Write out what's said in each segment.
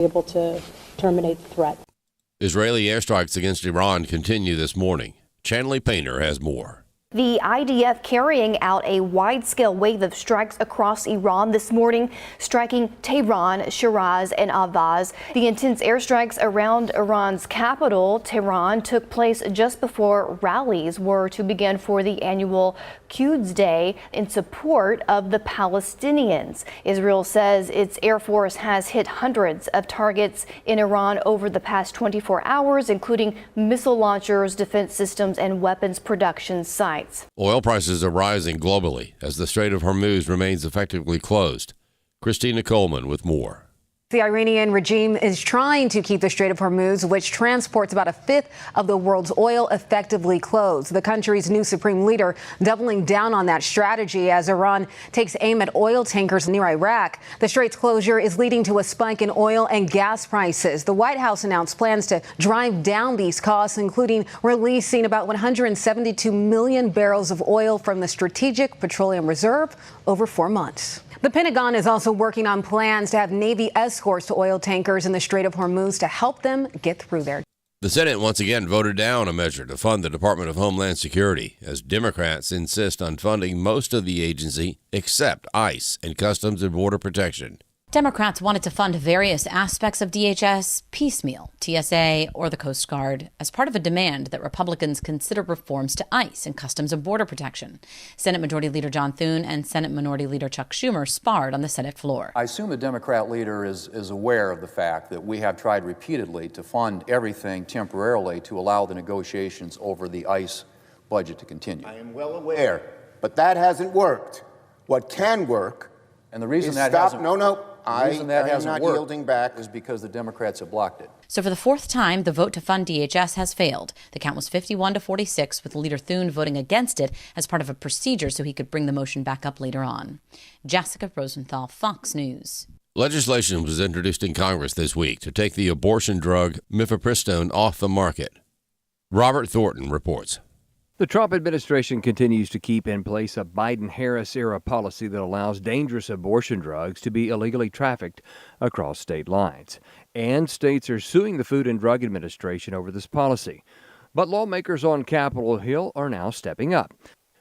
able to terminate the threat. Israeli airstrikes against Iran continue this morning. Chanley Painter has more. The IDF carrying out a wide-scale wave of strikes across Iran this morning, striking Tehran, Shiraz, and Ahvaz. The intense airstrikes around Iran's capital, Tehran, took place just before rallies were to begin for the annual Quds Day in support of the Palestinians. Israel says its Air Force has hit hundreds of targets in Iran over the past 24 hours, including missile launchers, defense systems, and weapons production sites. Oil prices are rising globally as the Strait of Hormuz remains effectively closed. Christina Coleman with more. The Iranian regime is trying to keep the Strait of Hormuz, which transports about a fifth of the world's oil, effectively closed. The country's new supreme leader doubling down on that strategy as Iran takes aim at oil tankers near Iraq. The strait's closure is leading to a spike in oil and gas prices. The White House announced plans to drive down these costs, including releasing about 172 million barrels of oil from the Strategic Petroleum Reserve over 4 months. The Pentagon is also working on plans to have Navy escorts to oil tankers in the Strait of Hormuz to help them get through there. The Senate once again voted down a measure to fund the Department of Homeland Security as Democrats insist on funding most of the agency except ICE and Customs and Border Protection. Democrats wanted to fund various aspects of DHS piecemeal, TSA, or the Coast Guard, as part of a demand that Republicans consider reforms to ICE and Customs and Border Protection. Senate Majority Leader John Thune and Senate Minority Leader Chuck Schumer sparred on the Senate floor. I assume the Democrat leader is aware of the fact that we have tried repeatedly to fund everything temporarily to allow the negotiations over the ICE budget to continue. I am well aware, but that hasn't worked. What can work and the reason that hasn't worked is because the Democrats have blocked it. So for the fourth time, the vote to fund DHS has failed. The count was 51-46, with Leader Thune voting against it as part of a procedure so he could bring the motion back up later on. Jessica Rosenthal, Fox News. Legislation was introduced in Congress this week to take the abortion drug mifepristone off the market. Robert Thornton reports. The Trump administration continues to keep in place a Biden-Harris-era policy that allows dangerous abortion drugs to be illegally trafficked across state lines. And states are suing the Food and Drug Administration over this policy. But lawmakers on Capitol Hill are now stepping up.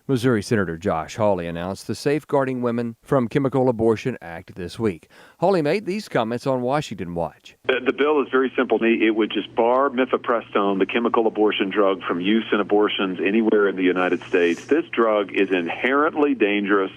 Missouri Senator Josh Hawley announced the Safeguarding Women from Chemical Abortion Act this week. Hawley made these comments on Washington Watch. The bill is very simple. It would just bar mifepristone, the chemical abortion drug, from use in abortions anywhere in the United States. This drug is inherently dangerous.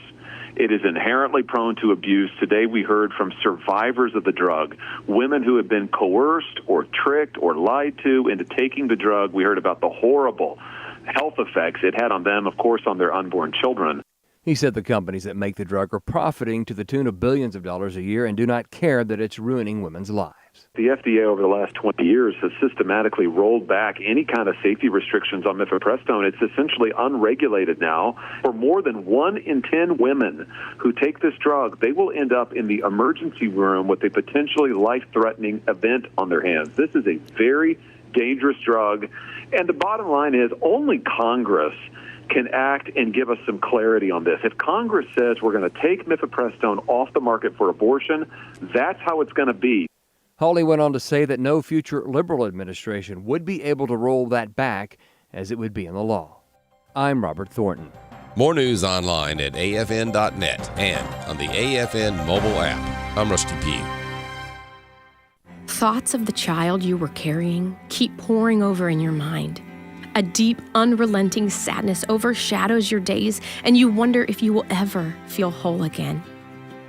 It is inherently prone to abuse. Today we heard from survivors of the drug, women who have been coerced or tricked or lied to into taking the drug. We heard about the horrible health effects it had on them, of course, on their unborn children. He said the companies that make the drug are profiting to the tune of billions of dollars a year and do not care that it's ruining women's lives. The FDA over the last 20 years has systematically rolled back any kind of safety restrictions on mifepristone. It's essentially unregulated now. For more than 1 in 10 women who take this drug, they will end up in the emergency room with a potentially life-threatening event on their hands. This is a very dangerous drug. And the bottom line is only Congress can act and give us some clarity on this. If Congress says we're going to take mifepristone off the market for abortion, that's how it's going to be. Hawley went on to say that no future liberal administration would be able to roll that back, as it would be in the law. I'm Robert Thornton. More news online at afn.net and on the AFN mobile app. I'm Rusty Pugh. Thoughts of the child you were carrying keep pouring over in your mind. A deep, unrelenting sadness overshadows your days, and you wonder if you will ever feel whole again.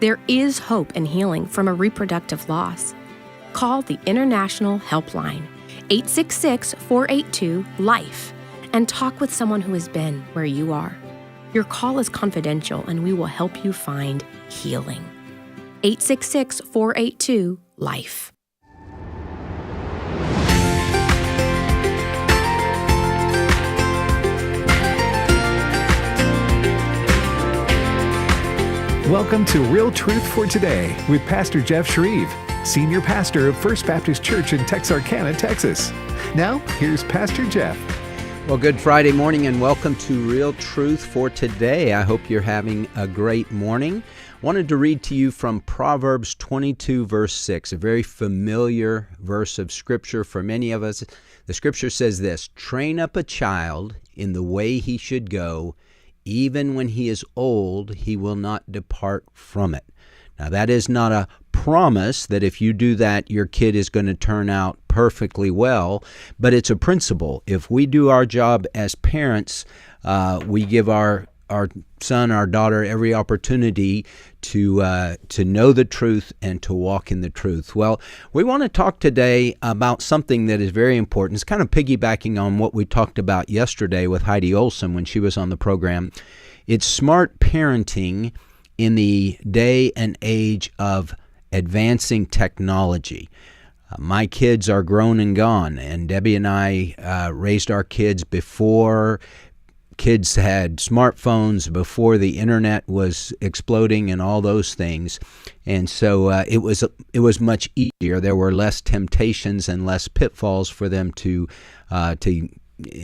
There is hope and healing from a reproductive loss. Call the International Helpline, 866-482-LIFE, and talk with someone who has been where you are. Your call is confidential, and we will help you find healing. 866-482-LIFE. Welcome to Real Truth for Today with Pastor Jeff Shreve, Senior Pastor of First Baptist Church in Texarkana, Texas. Now, here's Pastor Jeff. Well, good Friday morning and welcome to Real Truth for Today. I hope you're having a great morning. Wanted to read to you from Proverbs 22, verse 6, a very familiar verse of Scripture for many of us. The Scripture says this: "Train up a child in the way he should go. Even when he is old, he will not depart from it." Now, that is not a promise that if you do that, your kid is going to turn out perfectly well, but it's a principle. If we do our job as parents, we give our son, our daughter, every opportunity to know the truth and to walk in the truth. Well, we want to talk today about something that is very important. It's kind of piggybacking on what we talked about yesterday with Heidi Olson when she was on the program. It's smart parenting in the day and age of advancing technology. My kids are grown and gone, and Debbie and I raised our kids before kids had smartphones, before the internet was exploding and all those things. And so it was much easier. There were less temptations and less pitfalls for them to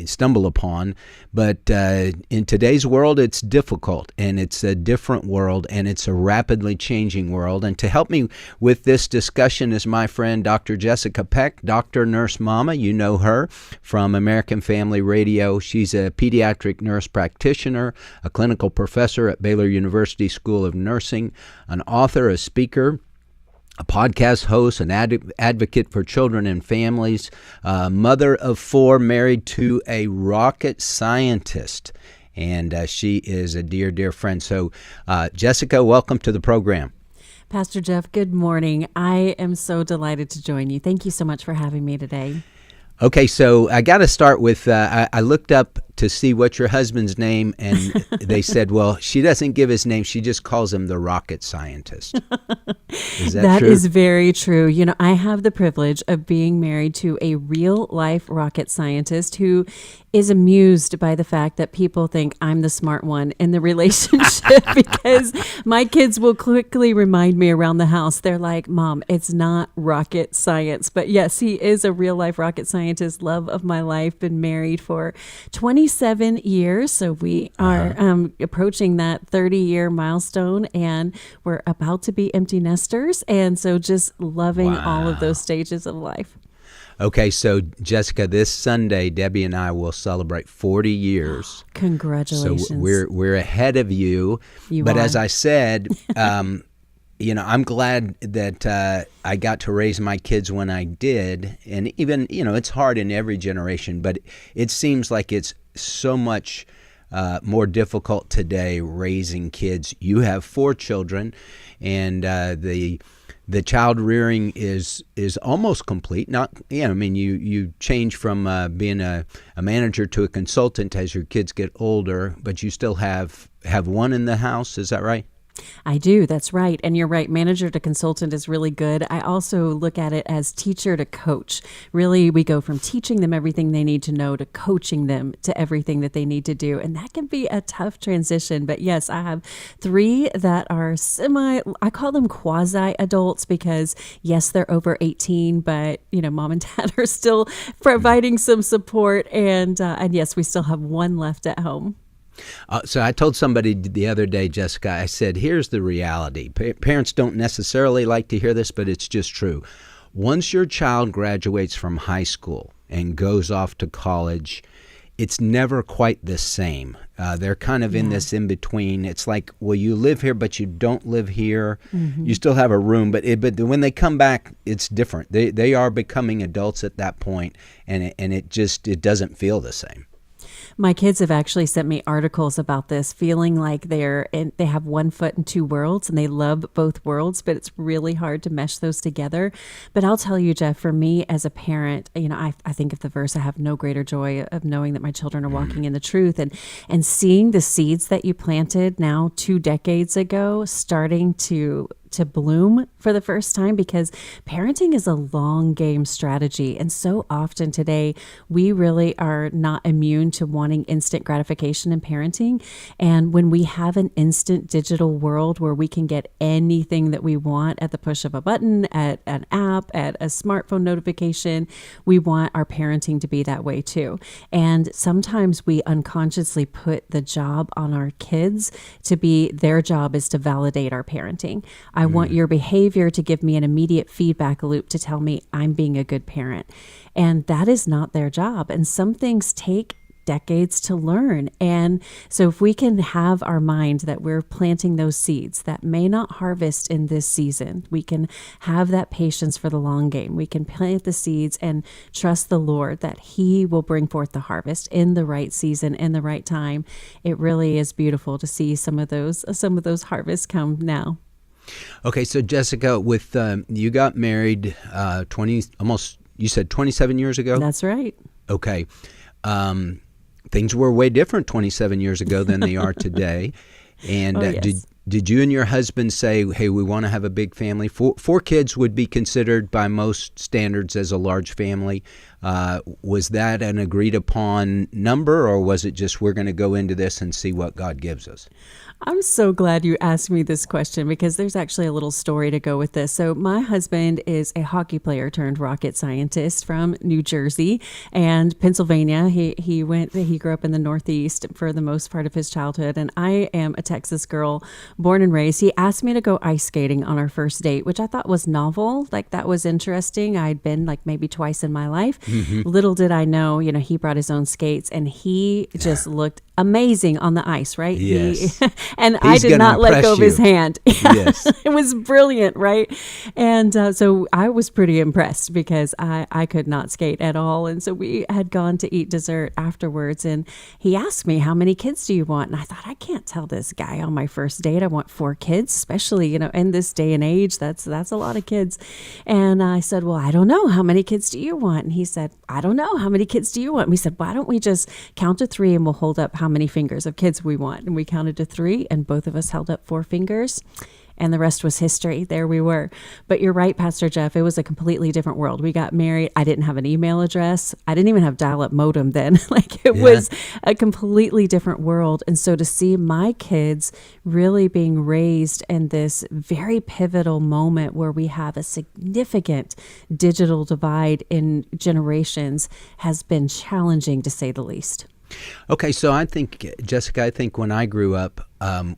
stumble upon. But in today's world, it's difficult, and it's a different world, and it's a rapidly changing world. And to help me with this discussion is my friend, Dr. Jessica Peck, Dr. Nurse Mama. You know her from American Family Radio. She's a pediatric nurse practitioner, a clinical professor at Baylor University School of Nursing, an author, a speaker, a podcast host, an advocate for children and families, mother of 4, married to a rocket scientist, and she is a dear, dear friend. So, Jessica, welcome to the program. Pastor Jeff, good morning. I am so delighted to join you. Thank you so much for having me today. Okay, so I got to start with, I looked up to see what's your husband's name, and they said, well, she doesn't give his name. She just calls him the rocket scientist. Is that true? That is very true. You know, I have the privilege of being married to a real-life rocket scientist who is amused by the fact that people think I'm the smart one in the relationship because my kids will quickly remind me around the house. They're like, Mom, it's not rocket science. But yes, he is a real-life rocket scientist, love of my life, been married for 27 years. So we are approaching that 30-year milestone, and we're about to be empty nesters. And so just loving all of those stages of life. Okay, so Jessica, this Sunday, Debbie and I will celebrate 40 years. Congratulations. So we're ahead of you. But as I said, you know, I'm glad that I got to raise my kids when I did. And even, you know, it's hard in every generation, but it seems like it's so much more difficult today raising kids. You have 4 children, and the child rearing is almost complete. Not, you know, I mean, you change from being a manager to a consultant as your kids get older, but you still have one in the house. Is that right? I do. That's right. And you're right. Manager to consultant is really good. I also look at it as teacher to coach. Really, we go from teaching them everything they need to know to coaching them to everything that they need to do. And that can be a tough transition. But yes, I have 3 that are I call them quasi adults because yes, they're over 18, but you know, mom and dad are still providing some support. And yes, we still have 1 left at home. So I told somebody the other day, Jessica, I said, here's the reality. Parents don't necessarily like to hear this, but it's just true. Once your child graduates from high school and goes off to college, it's never quite the same. They're kind of in this in-between. It's like, well, you live here, but you don't live here. Mm-hmm. You still have a room, but when they come back, it's different. They are becoming adults at that point, and it doesn't feel the same. My kids have actually sent me articles about this, feeling like they have 1 foot in 2 worlds and they love both worlds, but it's really hard to mesh those together. But I'll tell you, Jeff, for me as a parent, you know, I think of the verse, I have no greater joy of knowing that my children are walking in the truth, and seeing the seeds that you planted now 2 decades ago starting to to bloom for the first time, because parenting is a long game strategy. And so often today, we really are not immune to wanting instant gratification in parenting. And when we have an instant digital world where we can get anything that we want at the push of a button, at an app, at a smartphone notification, we want our parenting to be that way too. And sometimes we unconsciously put the job on our kids to be, their job is to validate our parenting. I want your behavior to give me an immediate feedback loop to tell me I'm being a good parent. And that is not their job. And some things take decades to learn. And so if we can have our mind that we're planting those seeds that may not harvest in this season, we can have that patience for the long game. We can plant the seeds and trust the Lord that He will bring forth the harvest in the right season, in the right time. It really is beautiful to see some of those harvests come now. Okay, so Jessica, with you got married 27 years ago? That's right. Okay. Things were way different 27 years ago than they are today. And yes. did you and your husband say, hey, we want to have a big family? Four kids would be considered by most standards as a large family. Was that an agreed upon number, or was it just we're going to go into this and see what God gives us? I'm so glad you asked me this question, because there's actually a little story to go with this. So my husband is a hockey player turned rocket scientist from New Jersey and Pennsylvania. He grew up in the Northeast for the most part of his childhood, and I am a Texas girl, born and raised. He asked me to go ice skating on our first date, which I thought was novel. Like, that was interesting. I'd been like maybe twice in my life. Little did I know, he brought his own skates, and he just looked amazing on the ice, right? Yes. I did not let go of his hand. Yes. It was brilliant, right? And so I was pretty impressed, because I could not skate at all. And so we had gone to eat dessert afterwards, and he asked me, how many kids do you want? And I thought, I can't tell this guy on my first date I want 4 kids, especially, in this day and age, that's a lot of kids. And I said, well, I don't know. How many kids do you want? And he said, I don't know. How many kids do you want? And we said, why don't we just count to 3 and we'll hold up how many fingers of kids we want. And we counted to 3, and both of us held up 4 fingers. And the rest was history. There we were. But you're right, Pastor Jeff. It was a completely different world. We got married. I didn't have an email address. I didn't even have dial-up modem then. It was a completely different world. And so to see my kids really being raised in this very pivotal moment where we have a significant digital divide in generations has been challenging, to say the least. Okay, so I think, Jessica, when I grew up,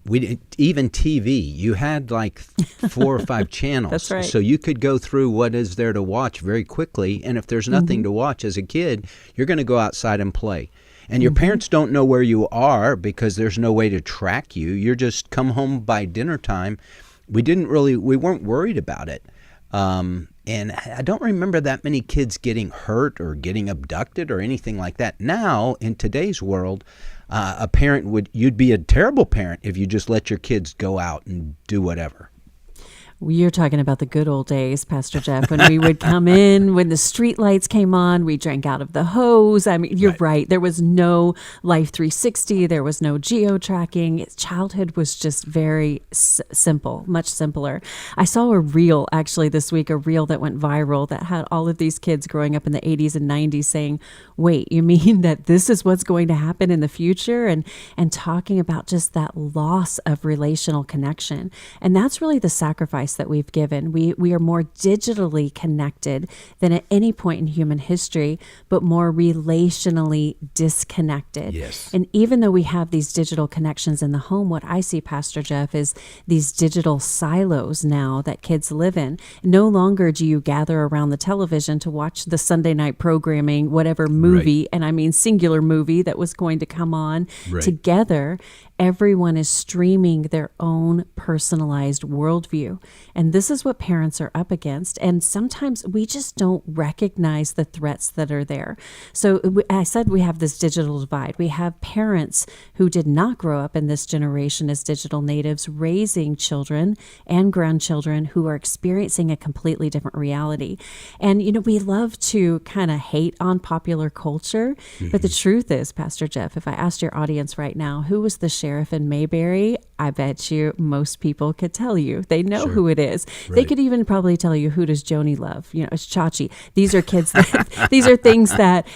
we didn't, even TV, you had like 4 or 5 channels. That's right. So you could go through what is there to watch very quickly. And if there's nothing to watch as a kid, you're going to go outside and play. And your parents don't know where you are because there's no way to track you. You're just come home by dinner time. We weren't worried about it. And I don't remember that many kids getting hurt or getting abducted or anything like that. Now, in today's world, you'd be a terrible parent if you just let your kids go out and do whatever. You're talking about the good old days, Pastor Jeff, when we would come in, when the street lights came on, we drank out of the hose. I mean, you're right. There was no Life 360. There was no geo-tracking. Childhood was just very simple, much simpler. I saw a reel actually this week, a reel that went viral that had all of these kids growing up in the 80s and 90s saying, wait, you mean that this is what's going to happen in the future? And talking about just that loss of relational connection. And that's really the sacrifice that we've given. We are more digitally connected than at any point in human history, but more relationally disconnected. Yes. And even though we have these digital connections in the home, what I see, Pastor Jeff, is these digital silos now that kids live in. No longer do you gather around the television to watch the Sunday night programming, whatever movie, and I mean singular movie that was going to come on together. Everyone is streaming their own personalized worldview. And this is what parents are up against. And sometimes we just don't recognize the threats that are there. So I said we have this digital divide. We have parents who did not grow up in this generation as digital natives raising children and grandchildren who are experiencing a completely different reality. And, we love to kind of hate on popular culture. But the truth is, Pastor Jeff, if I asked your audience right now, who was the sheriff in Mayberry, I bet you most people could tell you. They know Sure. who it is. Right. They could even probably tell you, who does Joni love? It's Chachi. These are kids that, these are things that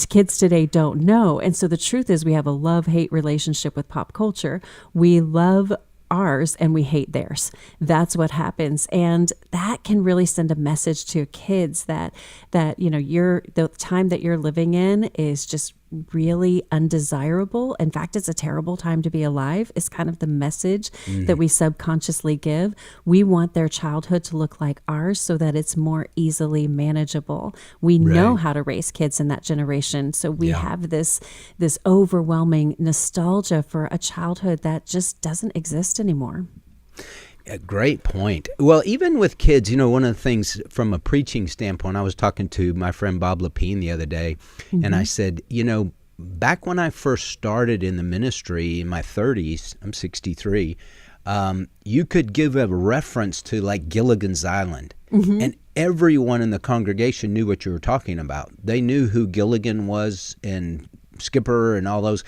kids today don't know. And so the truth is, we have a love-hate relationship with pop culture. We love ours and we hate theirs. That's what happens. And that can really send a message to kids that the time that you're living in is just really undesirable. In fact, it's a terrible time to be alive, is kind of the message that we subconsciously give. We want their childhood to look like ours so that it's more easily manageable. We know how to raise kids in that generation. So we have this overwhelming nostalgia for a childhood that just doesn't exist anymore. A great point. Well, even with kids, one of the things from a preaching standpoint, I was talking to my friend Bob Lapine the other day, and I said, back when I first started in the ministry in my 30s, I'm 63, you could give a reference to like Gilligan's Island, and everyone in the congregation knew what you were talking about. They knew who Gilligan was and Skipper and all those.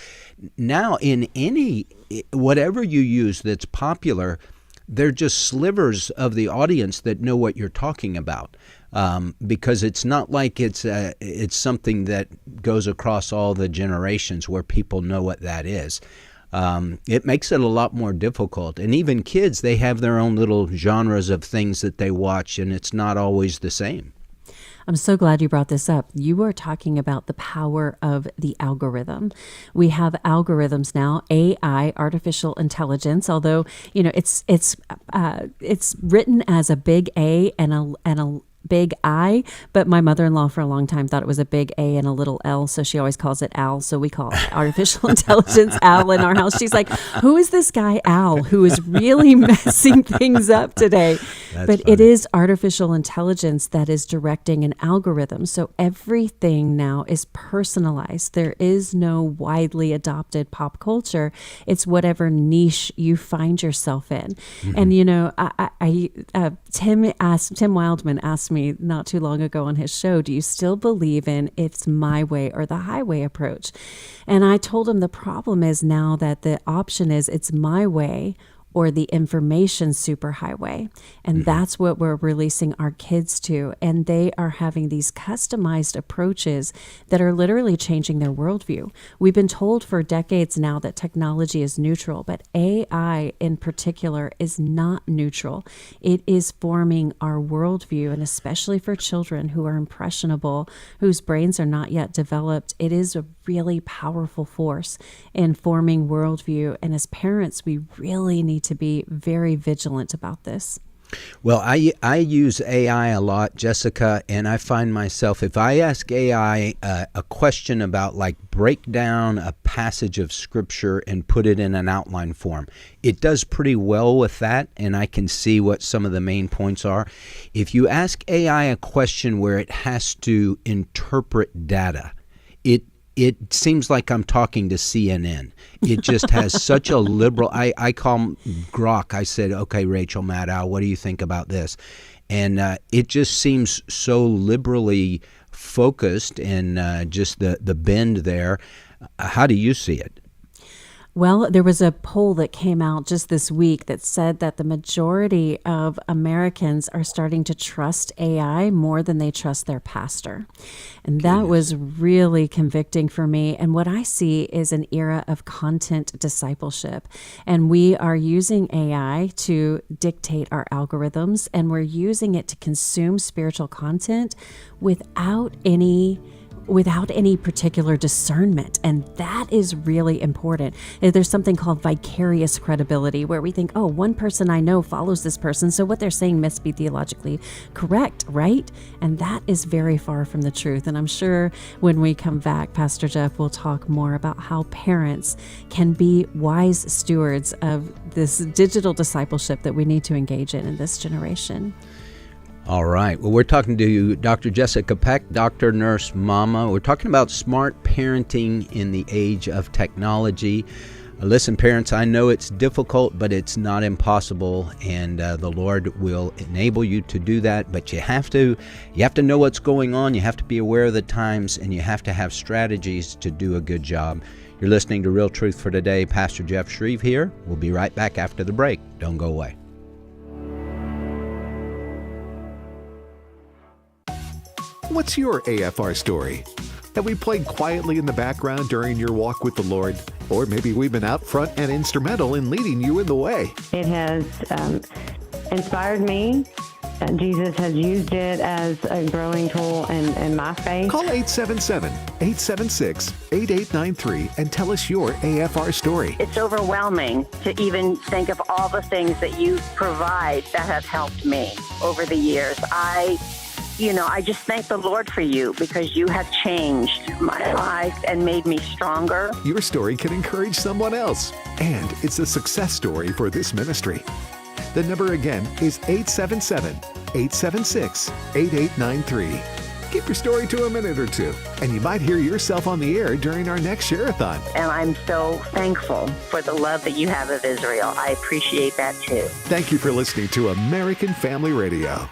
Now, in whatever you use that's popular, they're just slivers of the audience that know what you're talking about, because it's not like it's something that goes across all the generations where people know what that is. It makes it a lot more difficult. And even kids, they have their own little genres of things that they watch, and it's not always the same. I'm so glad you brought this up. You were talking about the power of the algorithm. We have algorithms now, AI, artificial intelligence, although, it's written as a big A and a big I, but my mother-in-law for a long time thought it was a big A and a little L, so she always calls it Al, so we call it artificial intelligence Al in our house. She's like, who is this guy Al who is really messing things up today? But funny. It is artificial intelligence that is directing an algorithm, so everything now is personalized. There is no widely adopted pop culture. It's whatever niche you find yourself in. And Tim Wildman asked me not too long ago on his show, do you still believe in it's my way or the highway approach? And I told him the problem is now that the option is it's my way or the information superhighway. And that's what we're releasing our kids to. And they are having these customized approaches that are literally changing their worldview. We've been told for decades now that technology is neutral, but AI in particular is not neutral. It is forming our worldview, and especially for children who are impressionable, whose brains are not yet developed, it is a really powerful force in forming worldview. And as parents, we really need to be very vigilant about this. Well, I use AI a lot, Jessica, and I find myself, if I ask AI a question about, like, break down a passage of Scripture and put it in an outline form, it does pretty well with that, and I can see what some of the main points are. If you ask AI a question where it has to interpret data, it seems like I'm talking to CNN. It just has such a liberal, I call them grok. I said, okay, Rachel Maddow, what do you think about this? And it just seems so liberally focused, and just the bend there. How do you see it? Well, there was a poll that came out just this week that said that the majority of Americans are starting to trust AI more than they trust their pastor. And that was really convicting for me. And what I see is an era of content discipleship. And we are using AI to dictate our algorithms, and we're using it to consume spiritual content without any particular discernment. And that is really important. There's something called vicarious credibility, where we think, oh, one person I know follows this person, so what they're saying must be theologically correct, right? And that is very far from the truth. And I'm sure when we come back, Pastor Jeff will talk more about how parents can be wise stewards of this digital discipleship that we need to engage in this generation. All right. Well, we're talking to Dr. Jessica Peck, doctor, nurse, mama. We're talking about smart parenting in the age of technology. Listen, parents, I know it's difficult, but it's not impossible, and the Lord will enable you to do that. But you have to know what's going on. You have to be aware of the times, and you have to have strategies to do a good job. You're listening to Real Truth for Today. Pastor Jeff Shreve here. We'll be right back after the break. Don't go away. What's your AFR story? Have we played quietly in the background during your walk with the Lord? Or maybe we've been out front and instrumental in leading you in the way. It has inspired me. Jesus has used it as a growing tool in my faith. Call 877-876-8893 and tell us your AFR story. It's overwhelming to even think of all the things that you provide that have helped me over the years. I just thank the Lord for you because you have changed my life and made me stronger. Your story can encourage someone else, and it's a success story for this ministry. The number again is 877-876-8893. Keep your story to a minute or two, and you might hear yourself on the air during our next share-a-thon. And I'm so thankful for the love that you have of Israel. I appreciate that too. Thank you for listening to American Family Radio.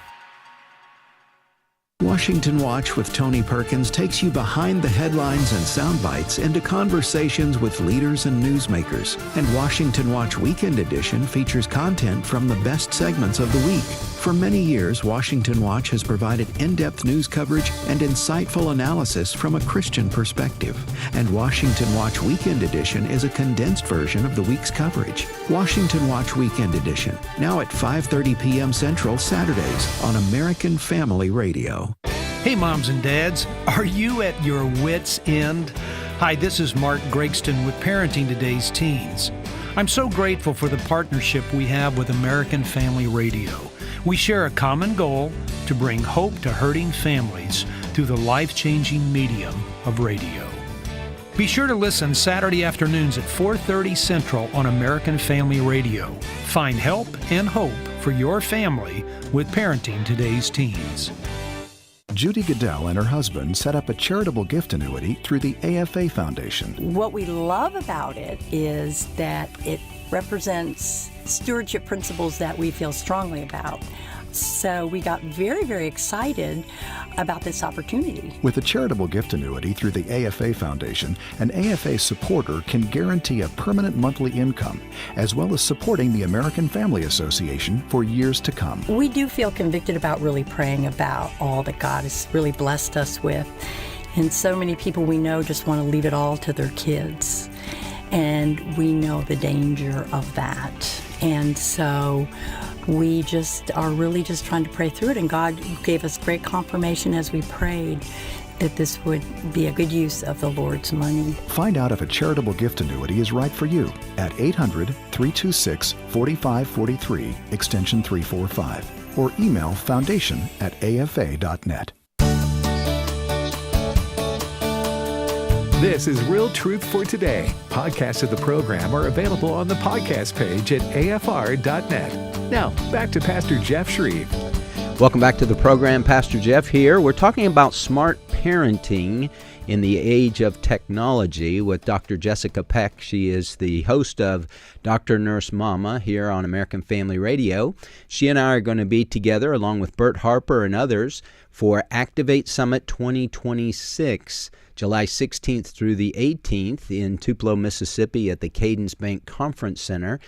Washington Watch with Tony Perkins takes you behind the headlines and sound bites into conversations with leaders and newsmakers. And Washington Watch Weekend Edition features content from the best segments of the week. For many years, Washington Watch has provided in-depth news coverage and insightful analysis from a Christian perspective. And Washington Watch Weekend Edition is a condensed version of the week's coverage. Washington Watch Weekend Edition, now at 5:30 p.m. Central Saturdays on American Family Radio. Hey moms and dads, are you at your wit's end? Hi, this is Mark Gregston with Parenting Today's Teens. I'm so grateful for the partnership we have with American Family Radio. We share a common goal to bring hope to hurting families through the life-changing medium of radio. Be sure to listen Saturday afternoons at 4:30 Central on American Family Radio. Find help and hope for your family with Parenting Today's Teens. Judy Goodell and her husband set up a charitable gift annuity through the AFA Foundation. What we love about it is that it represents stewardship principles that we feel strongly about. So we got very, very excited about this opportunity. With a charitable gift annuity through the AFA Foundation, an AFA supporter can guarantee a permanent monthly income, as well as supporting the American Family Association for years to come. We do feel convicted about really praying about all that God has really blessed us with. And so many people we know just want to leave it all to their kids. And we know the danger of that. And so we just are really just trying to pray through it. And God gave us great confirmation as we prayed that this would be a good use of the Lord's money. Find out if a charitable gift annuity is right for you at 800-326-4543, extension 345, or email foundation@afa.net. This is Real Truth for Today. Podcasts of the program are available on the podcast page at afr.net. Now, back to Pastor Jeff Shreve. Welcome back to the program. Pastor Jeff here. We're talking about smart parenting in the age of technology with Dr. Jessica Peck. She is the host of Dr. Nurse Mama here on American Family Radio. She and I are going to be together along with Bert Harper and others for Activate Summit 2026. July 16th through the 18th in Tupelo, Mississippi at the Cadence Bank Conference Center.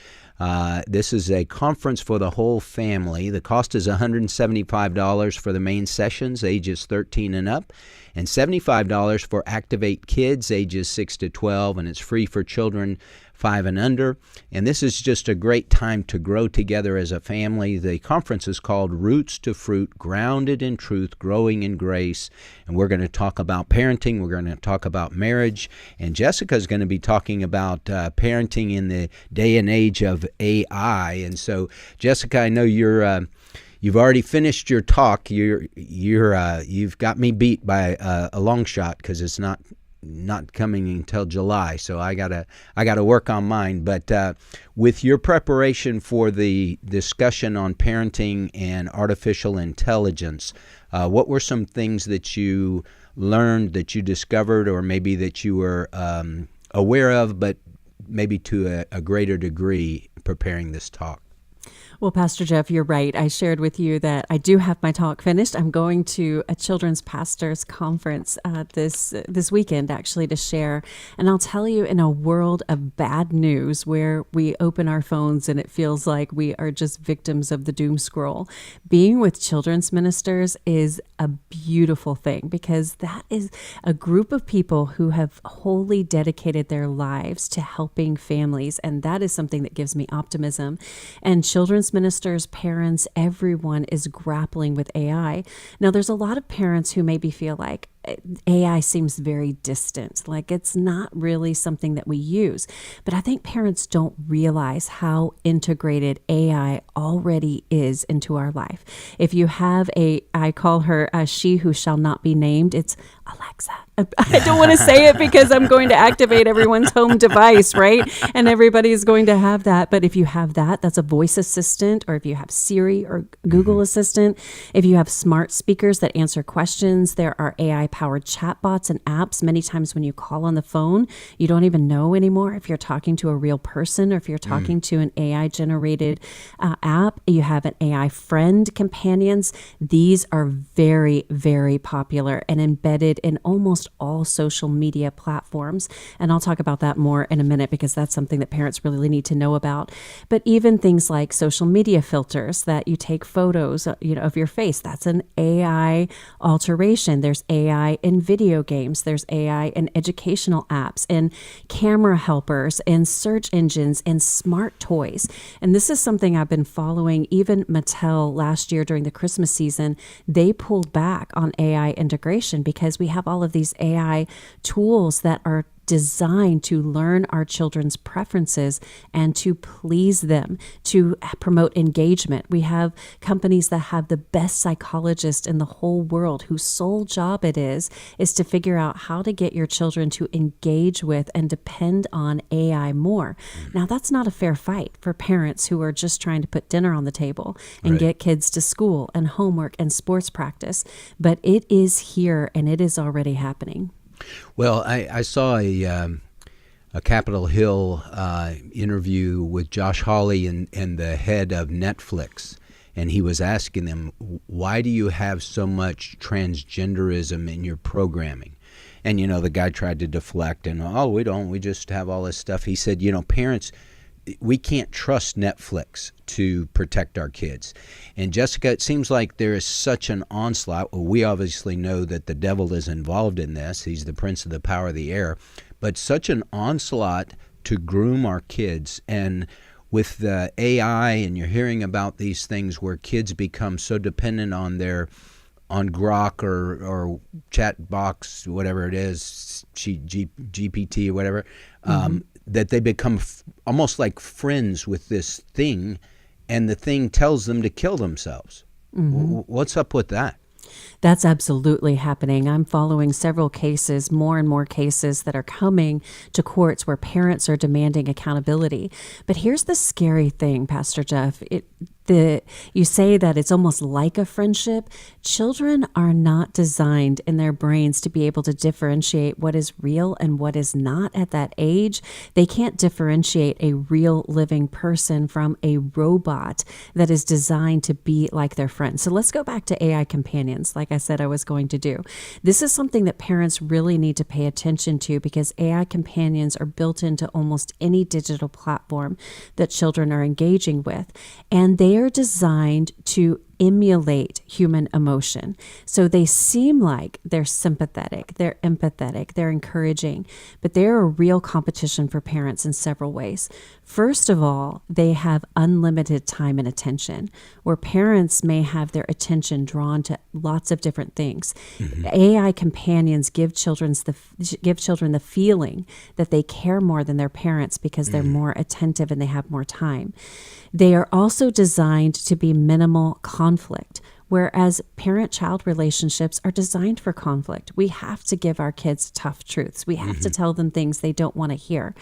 This is a conference for the whole family. The cost is $175 for the main sessions, ages 13 and up, and $75 for Activate Kids, ages 6 to 12, and it's free for children 5 and under. And this is just a great time to grow together as a family. The conference is called Roots to Fruit, Grounded in Truth, Growing in Grace. And we're going to talk about parenting. We're going to talk about marriage. And Jessica is going to be talking about parenting in the day and age of AI. And so, Jessica, I know you've already finished your talk. You've got me beat by a long shot because it's not coming until July, so I gotta work on mine. But with your preparation for the discussion on parenting and artificial intelligence, what were some things that you learned, that you discovered, or maybe that you were aware of, but maybe to a greater degree preparing this talk? Well, Pastor Jeff, you're right. I shared with you that I do have my talk finished. I'm going to a children's pastors conference this weekend, actually, to share. And I'll tell you, in a world of bad news where we open our phones and it feels like we are just victims of the doom scroll, being with children's ministers is a beautiful thing, because that is a group of people who have wholly dedicated their lives to helping families. And that is something that gives me optimism. And children's ministers, parents, everyone is grappling with AI. Now, there's a lot of parents who maybe feel like AI seems very distant, like it's not really something that we use. But I think parents don't realize how integrated AI already is into our life. If you have I call her she who shall not be named, it's Alexa. I don't want to say it because I'm going to activate everyone's home device, right? And everybody's going to have that. But if you have that's a voice assistant, or if you have Siri or Google Assistant, if you have smart speakers that answer questions, there are AI-powered chatbots and apps. Many times when you call on the phone, you don't even know anymore if you're talking to a real person or if you're talking to an AI-generated app. You have an AI friend companions. These are very, very popular and embedded in almost all social media platforms. And I'll talk about that more in a minute, because that's something that parents really need to know about. But even things like social media filters that you take photos, of your face, that's an AI alteration. There's AI in video games. There's AI in educational apps and camera helpers and search engines and smart toys. And this is something I've been following. Even Mattel last year during the Christmas season, they pulled back on AI integration because we have all of these AI tools that are designed to learn our children's preferences and to please them, to promote engagement. We have companies that have the best psychologists in the whole world whose sole job it is to figure out how to get your children to engage with and depend on AI more. Now, that's not a fair fight for parents who are just trying to put dinner on the table and get kids to school and homework and sports practice. But it is here, and it is already happening. Well, I saw a Capitol Hill interview with Josh Hawley and the head of Netflix, and he was asking them, why do you have so much transgenderism in your programming? And, the guy tried to deflect and, we don't. We just have all this stuff. He said, parents, we can't trust Netflix to protect our kids. And Jessica, it seems like there is such an onslaught. Well, we obviously know that the devil is involved in this. He's the prince of the power of the air. But such an onslaught to groom our kids. And with the AI, and you're hearing about these things where kids become so dependent on Grok or chat box, whatever it is, GPT or whatever, that they become almost like friends with this thing, and the thing tells them to kill themselves. What's up with that? That's absolutely happening. I'm following several cases, more and more cases that are coming to courts where parents are demanding accountability. But here's the scary thing, Pastor Jeff. You say that it's almost like a friendship. Children are not designed in their brains to be able to differentiate what is real and what is not at that age. They can't differentiate a real living person from a robot that is designed to be like their friend. So let's go back to AI companions, like I said I was going to do. This is something that parents really need to pay attention to, because AI companions are built into almost any digital platform that children are engaging with. And they are designed to emulate human emotion. So they seem like they're sympathetic, they're empathetic, they're encouraging, but they're a real competition for parents in several ways. First of all, they have unlimited time and attention, where parents may have their attention drawn to lots of different things. AI companions give children the feeling that they care more than their parents because they're more attentive and they have more time. They are also designed to be minimal conflict, whereas parent-child relationships are designed for conflict. We have to give our kids tough truths. We have to tell them things they don't want to hear.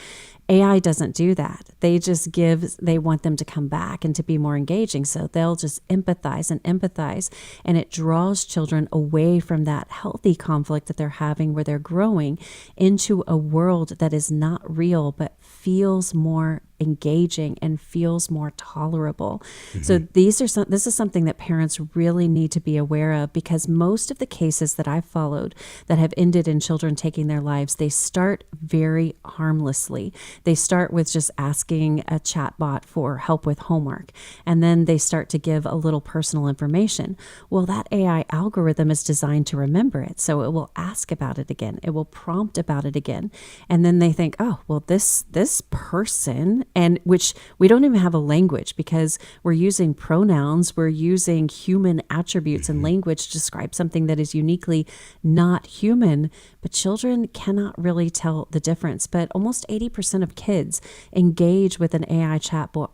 AI doesn't do that. They want them to come back and to be more engaging. So they'll just empathize, and it draws children away from that healthy conflict that they're having, where they're growing into a world that is not real but feels more engaging and feels more tolerable. So this is something that parents really need to be aware of, because most of the cases that I've followed that have ended in children taking their lives, they start very harmlessly. They start with just asking a chatbot for help with homework, and then they start to give a little personal information. Well, that AI algorithm is designed to remember it, so it will ask about it again. It will prompt about it again. And then they think, oh, well, this person, and which we don't even have a language, because we're using pronouns, we're using human attributes and language to describe something that is uniquely not human, but children cannot really tell the difference. But almost 80% of kids engage with an AI chatbot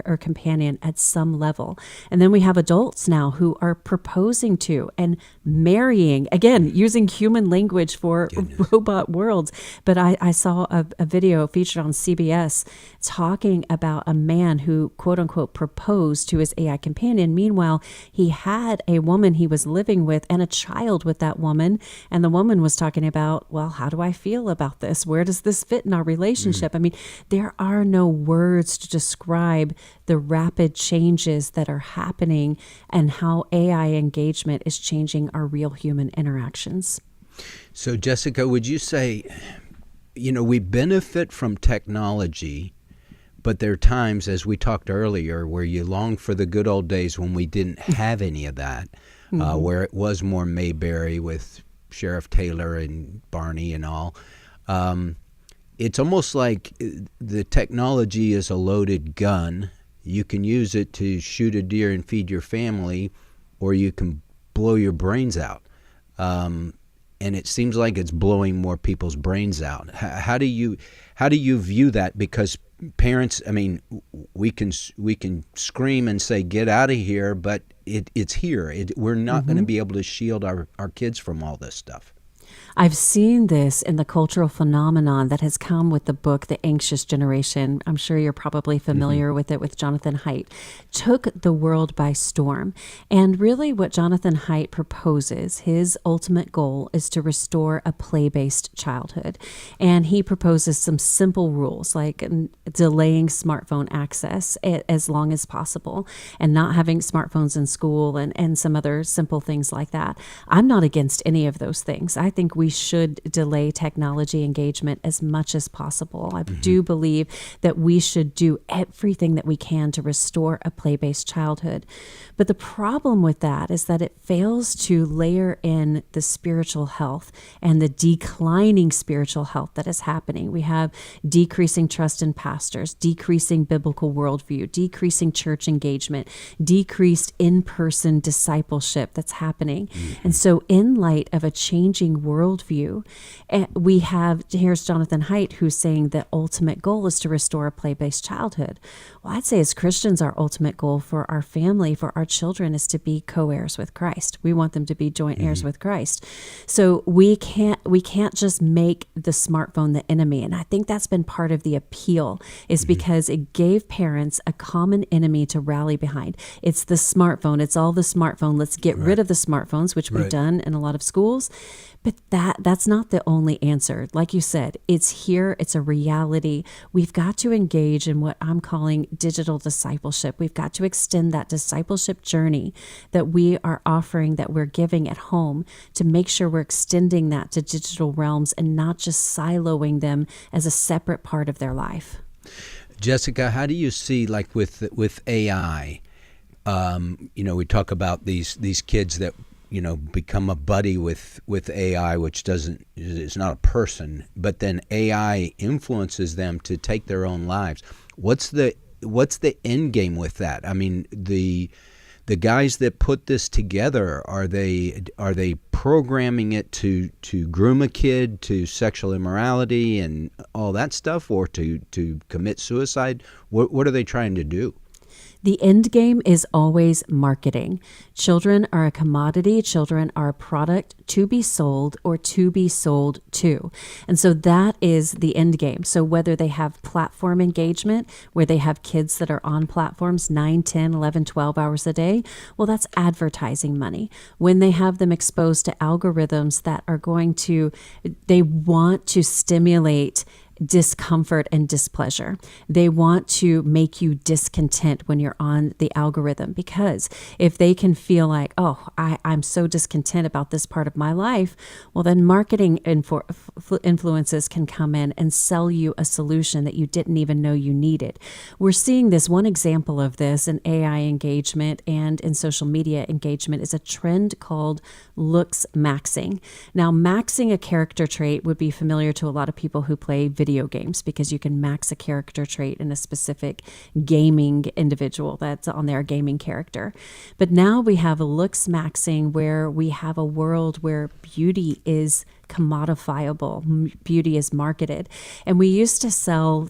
or companion at some level. And then we have adults now who are proposing to and marrying, again, using human language for robot worlds. But I saw a video featured on CBS talking about a man who, quote unquote, proposed to his AI companion. Meanwhile, he had a woman he was living with and a child with that woman. And the woman was talking about, well, how do I feel about this? Where does this fit in our relationship? I mean, there are no words to describe the rapid changes that are happening and how AI engagement is changing our real human interactions. So, Jessica, would you say, we benefit from technology, but there are times, as we talked earlier, where you long for the good old days when we didn't have any of that, where it was more Mayberry with Sheriff Taylor and Barney and all. It's almost like the technology is a loaded gun. You can use it to shoot a deer and feed your family, or you can blow your brains out. And it seems like it's blowing more people's brains out. How do you view that? Because parents, I mean, we can scream and say, get out of here, but it's here. We're not going to be able to shield our kids from all this stuff. I've seen this in the cultural phenomenon that has come with the book, The Anxious Generation. I'm sure you're probably familiar with it, with Jonathan Haidt. Took the world by storm. And really what Jonathan Haidt proposes, his ultimate goal is to restore a play-based childhood. And he proposes some simple rules, like delaying smartphone access as long as possible, and not having smartphones in school, and some other simple things like that. I'm not against any of those things. I think we should delay technology engagement as much as possible. I do believe that we should do everything that we can to restore a play-based childhood. But the problem with that is that it fails to layer in the spiritual health and the declining spiritual health that is happening. We have decreasing trust in pastors, decreasing biblical worldview, decreasing church engagement, decreased in-person discipleship that's happening. And so in light of a changing worldview, we have, here's Jonathan Haidt, who's saying the ultimate goal is to restore a play-based childhood. Well, I'd say as Christians, our ultimate goal for our family, for our children, is to be co-heirs with Christ. We want them to be joint heirs with Christ. So we can't just make the smartphone the enemy. And I think that's been part of the appeal, is because it gave parents a common enemy to rally behind. It's the smartphone. It's all the smartphone. Let's get rid of the smartphones, which we've done in a lot of schools. But that's not the only answer. Like you said, it's here. It's a reality. We've got to engage in what I'm calling digital discipleship. We've got to extend that discipleship journey that we are offering, that we're giving at home, to make sure we're extending that to digital realms and not just siloing them as a separate part of their life. Jessica, how do you see, like with AI, we talk about these kids that become a buddy with AI, which is not a person, but then AI influences them to take their own lives. What's the end game with that? I mean, the guys that put this together, are they programming it to groom a kid to sexual immorality and all that stuff, or to commit suicide? What are they trying to do? The end game is always marketing. Children are a commodity. Children are a product to be sold or to be sold to. And so that is the end game. So whether they have platform engagement, where they have kids that are on platforms 9, 10, 11, 12 hours a day, well, that's advertising money. When they have them exposed to algorithms that are they want to stimulate discomfort and displeasure. They want to make you discontent when you're on the algorithm, because if they can feel like, oh, I'm so discontent about this part of my life, well, then marketing influences can come in and sell you a solution that you didn't even know you needed. We're seeing this. One example of this in AI engagement and in social media engagement is a trend called looks maxing. Now, maxing a character trait would be familiar to a lot of people who play video games, because you can max a character trait in a specific gaming individual that's on their gaming character. But now we have a looks maxing, where we have a world where beauty is commodifiable. Beauty is marketed. And we used to sell,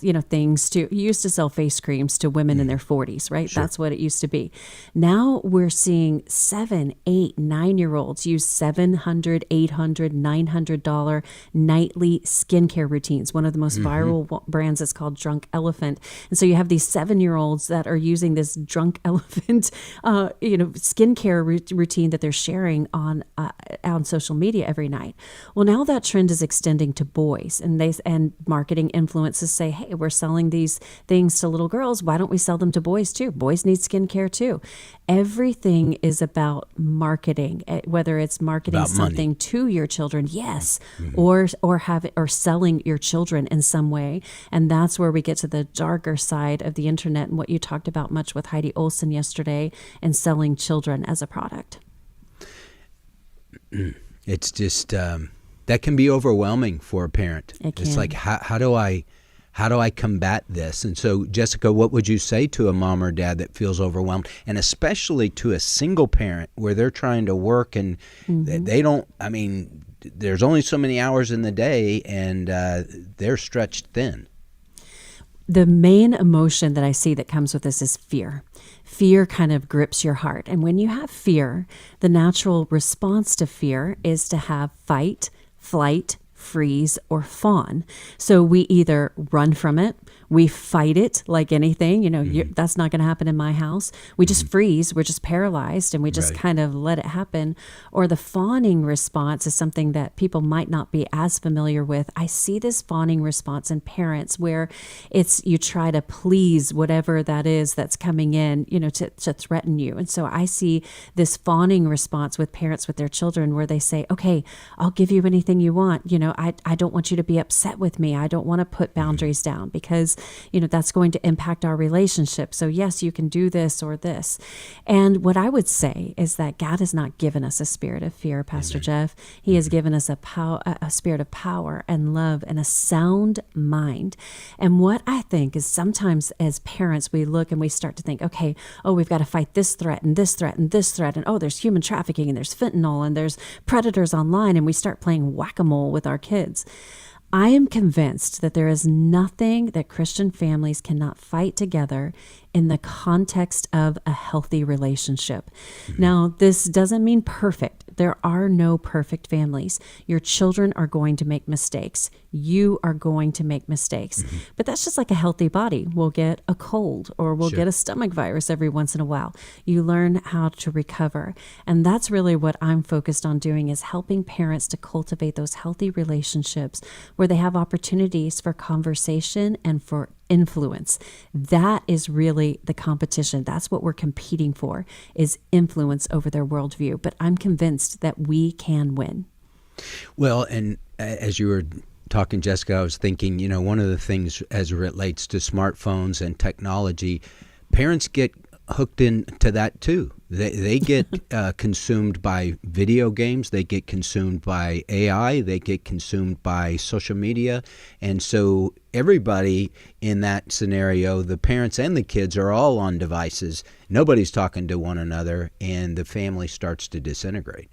face creams to women in their 40s, right? Sure. That's what it used to be. Now we're seeing 7, 8, 9-year-olds use $700, $800, $900 nightly skincare routines. One of the most viral brands is called Drunk Elephant. And so you have these 7-year-olds that are using this Drunk Elephant, skincare routine that they're sharing on social media every night. Well, now that trend is extending to boys, and marketing influences say, hey, we're selling these things to little girls. Why don't we sell them to boys too? Boys need skincare too. Everything is about marketing, whether it's marketing about something money to your children, yes, or selling your children in some way. And that's where we get to the darker side of the internet and what you talked about much with Heidi Olsen yesterday, and selling children as a product. It's just that can be overwhelming for a parent. It's like, how do I combat this? And so, Jessica, what would you say to a mom or dad that feels overwhelmed, and especially to a single parent where they're trying to work and they don't, there's only so many hours in the day, and they're stretched thin? The main emotion that I see that comes with this is fear. Fear kind of grips your heart. And when you have fear, the natural response to fear is to have fight, flight, freeze, or fawn. So we either run from it, we fight it like anything, that's not going to happen in my house. We just freeze, we're just paralyzed, and we just kind of let it happen. Or the fawning response is something that people might not be as familiar with. I see this fawning response in parents where it's you try to please whatever that is that's coming in, to threaten you. And so I see this fawning response with parents with their children where they say, okay, I'll give you anything you want. I don't want you to be upset with me. I don't want to put boundaries down, because that's going to impact our relationship. So yes, you can do this or this. And what I would say is that God has not given us a spirit of fear, Pastor Jeff. He has given us a spirit of power and love and a sound mind. And what I think is sometimes as parents, we look and we start to think, okay, we've got to fight this threat and this threat and this threat. And there's human trafficking and there's fentanyl and there's predators online. And we start playing whack-a-mole with our kids. I am convinced that there is nothing that Christian families cannot fight together in the context of a healthy relationship. Now, this doesn't mean perfect. There are no perfect families. Your children are going to make mistakes. You are going to make mistakes. But that's just like a healthy body. We'll get a cold or we'll get a stomach virus every once in a while. You learn how to recover. And that's really what I'm focused on doing, is helping parents to cultivate those healthy relationships where they have opportunities for conversation and for influence. That is really the competition. That's what we're competing for, is influence over their worldview. But I'm convinced that we can win. Well, and as you were talking, Jessica, I was thinking, one of the things as it relates to smartphones and technology, parents get hooked into that too. They get consumed by video games. They get consumed by AI. They get consumed by social media. And so everybody in that scenario, the parents and the kids, are all on devices. Nobody's talking to one another, and the family starts to disintegrate.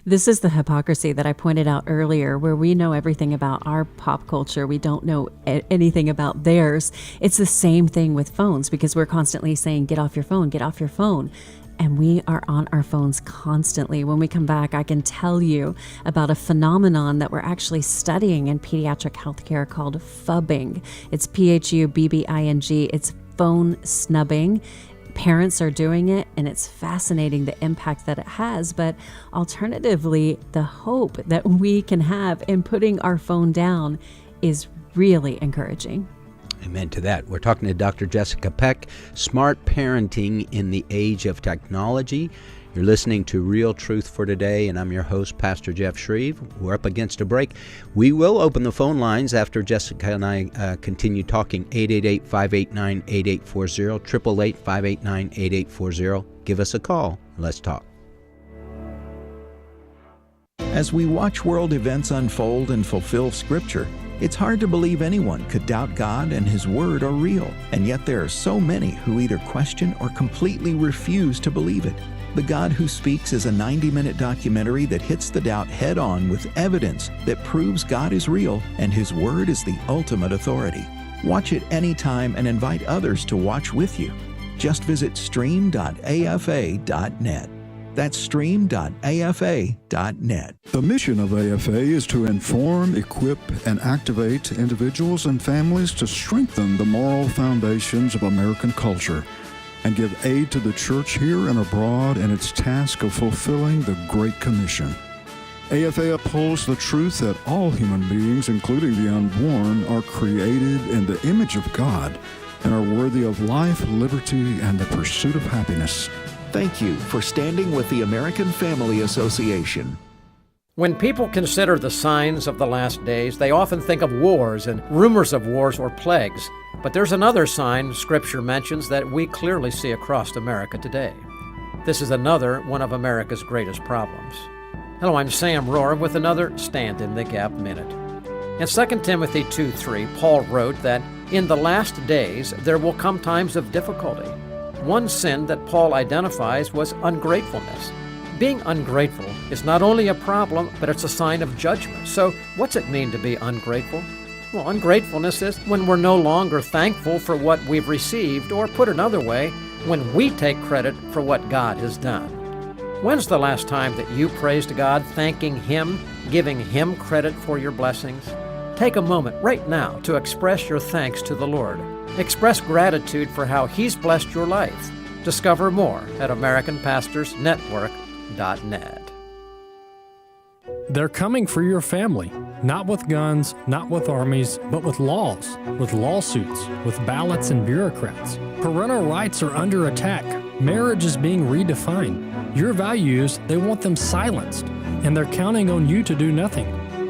This is the hypocrisy that I pointed out earlier, where we know everything about our pop culture. We don't know anything about theirs. It's the same thing with phones, because we're constantly saying, get off your phone, get off your phone. And we are on our phones constantly. When we come back, I can tell you about a phenomenon that we're actually studying in pediatric healthcare called phubbing. It's PHUBBING. It's phone snubbing. Parents are doing it, and it's fascinating the impact that it has. But alternatively, the hope that we can have in putting our phone down is really encouraging. Amen to that. We're talking to Dr. Jessica Peck, Smart Parenting in the Age of Technology. You're listening to Real Truth for Today, and I'm your host, Pastor Jeff Shreve. We're up against a break. We will open the phone lines after Jessica and I continue talking. 888-589-8840, 888-589-8840. Give us a call. Let's talk. As we watch world events unfold and fulfill Scripture, it's hard to believe anyone could doubt God and His Word are real. And yet there are so many who either question or completely refuse to believe it. The God Who Speaks is a 90-minute documentary that hits the doubt head-on with evidence that proves God is real and His Word is the ultimate authority. Watch it anytime and invite others to watch with you. Just visit stream.afa.net. That's stream.afa.net. The mission of AFA is to inform, equip, and activate individuals and families to strengthen the moral foundations of American culture and give aid to the church here and abroad in its task of fulfilling the Great Commission. AFA upholds the truth that all human beings, including the unborn, are created in the image of God and are worthy of life, liberty, and the pursuit of happiness. Thank you for standing with the American Family Association. When people consider the signs of the last days, they often think of wars and rumors of wars or plagues. But there's another sign Scripture mentions that we clearly see across America today. This is another one of America's greatest problems. Hello, I'm Sam Rohr with another Stand in the Gap Minute. In 2 Timothy 2:3, Paul wrote that in the last days there will come times of difficulty. One sin that Paul identifies was ungratefulness. Being ungrateful is not only a problem, but it's a sign of judgment. So what's it mean to be ungrateful? Well, ungratefulness is when we're no longer thankful for what we've received, or put another way, when we take credit for what God has done. When's the last time that you praised God, thanking Him, giving Him credit for your blessings? Take a moment right now to express your thanks to the Lord. Express gratitude for how He's blessed your life. Discover more at AmericanPastorsNetwork.net. They're coming for your family, not with guns, not with armies, but with laws, with lawsuits, with ballots and bureaucrats. Parental rights are under attack. Marriage is being redefined. Your values, they want them silenced, and they're counting on you to do nothing.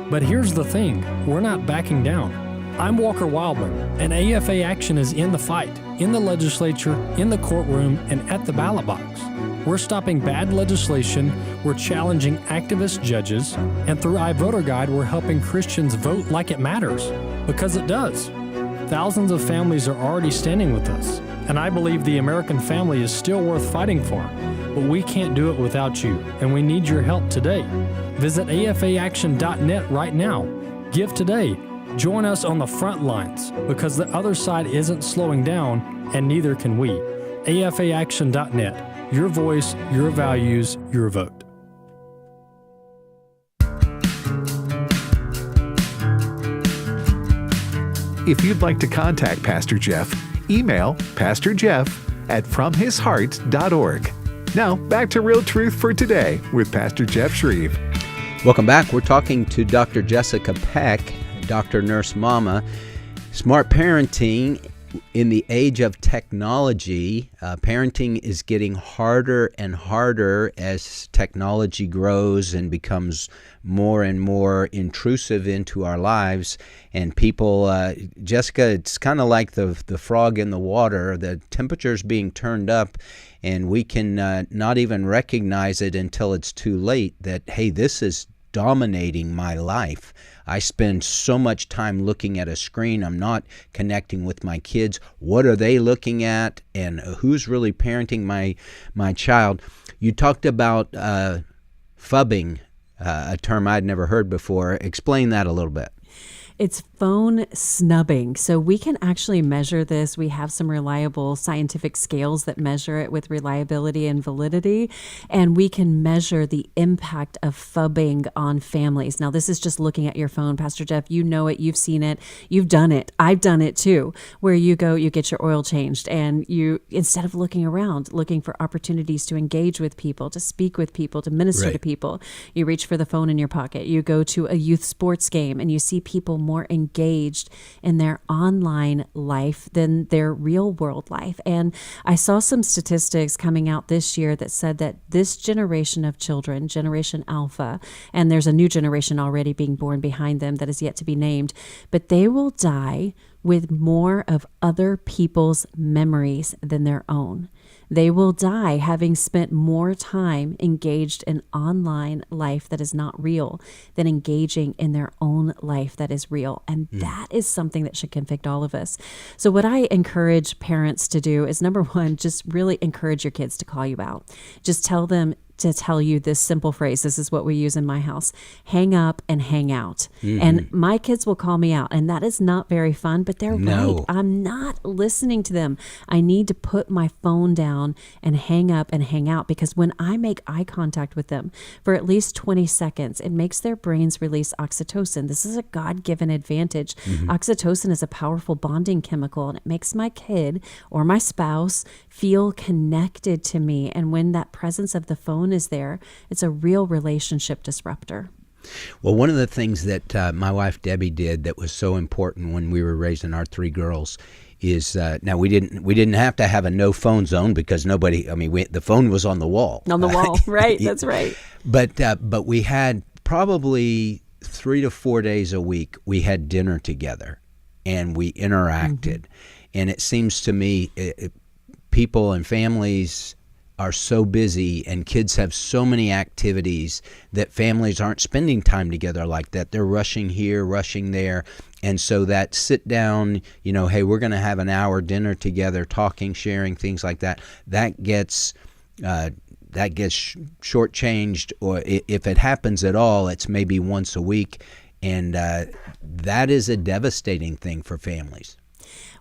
But here's the thing, we're not backing down. I'm Walker Wildman, and AFA Action is in the fight, in the legislature, in the courtroom, and at the ballot box. We're stopping bad legislation, we're challenging activist judges, and through iVoter Guide, we're helping Christians vote like it matters, because it does. Thousands of families are already standing with us, and I believe the American family is still worth fighting for. But we can't do it without you, and we need your help today. Visit afaaction.net right now. Give today. Join us on the front lines, because the other side isn't slowing down, and neither can we. afaaction.net. Your voice, your values, your vote. If you'd like to contact Pastor Jeff, email pastorjeff@fromhisheart.org. Now, back to Real Truth for Today with Pastor Jeff Shreve. Welcome back. We're talking to Dr. Jessica Peck, Dr. Nurse Mama. Smart parenting in the age of technology. Parenting is getting harder and harder as technology grows and becomes more and more intrusive into our lives. And people, Jessica, it's kind of like the frog in the water. The temperature's being turned up, and we can not even recognize it until it's too late that, hey, this is dominating my life. I spend so much time looking at a screen. I'm not connecting with my kids. What are they looking at, and who's really parenting my child? You talked about phubbing, a term I'd never heard before. Explain that a little bit. It's phone snubbing. So we can actually measure this. We have some reliable scientific scales that measure it with reliability and validity. And we can measure the impact of phubbing on families. Now, this is just looking at your phone. Pastor Jeff, you know it. You've seen it. You've done it. I've done it too, where you go, you get your oil changed, and you, instead of looking around, looking for opportunities to engage with people, to speak with people, to minister to people, you reach for the phone in your pocket. You go to a youth sports game and you see people more engaged in their online life than their real world life. And I saw some statistics coming out this year that said that this generation of children, Generation Alpha, and there's a new generation already being born behind them that is yet to be named, but they will die with more of other people's memories than their own. They will die having spent more time engaged in online life that is not real than engaging in their own life that is real. And that is something that should convict all of us. So what I encourage parents to do is, number one, just really encourage your kids to call you out. Just tell them to tell you this simple phrase. This is what we use in my house: hang up and hang out. And my kids will call me out, and that is not very fun, but they're right. I'm not listening to them. I need to put my phone down and hang up and hang out, because when I make eye contact with them for at least 20 seconds, it makes their brains release oxytocin. This is a God-given advantage. Oxytocin is a powerful bonding chemical, and it makes my kid or my spouse feel connected to me. And when that presence of the phone is there, it's a real relationship disruptor. Well, one of the things that my wife Debbie did that was so important when we were raising our three girls is now we didn't have to have a no phone zone, because nobody. I mean, the phone was on the wall. On the wall, right? That's right. But we had probably 3 to 4 days a week. We had dinner together, and we interacted. And it seems to me, people and families are so busy, and kids have so many activities that families aren't spending time together like that. They're rushing here, rushing there. And so that sit down, hey, we're going to have an hour dinner together, talking, sharing, things like that, that gets shortchanged, or if it happens at all, it's maybe once a week. And that is a devastating thing for families.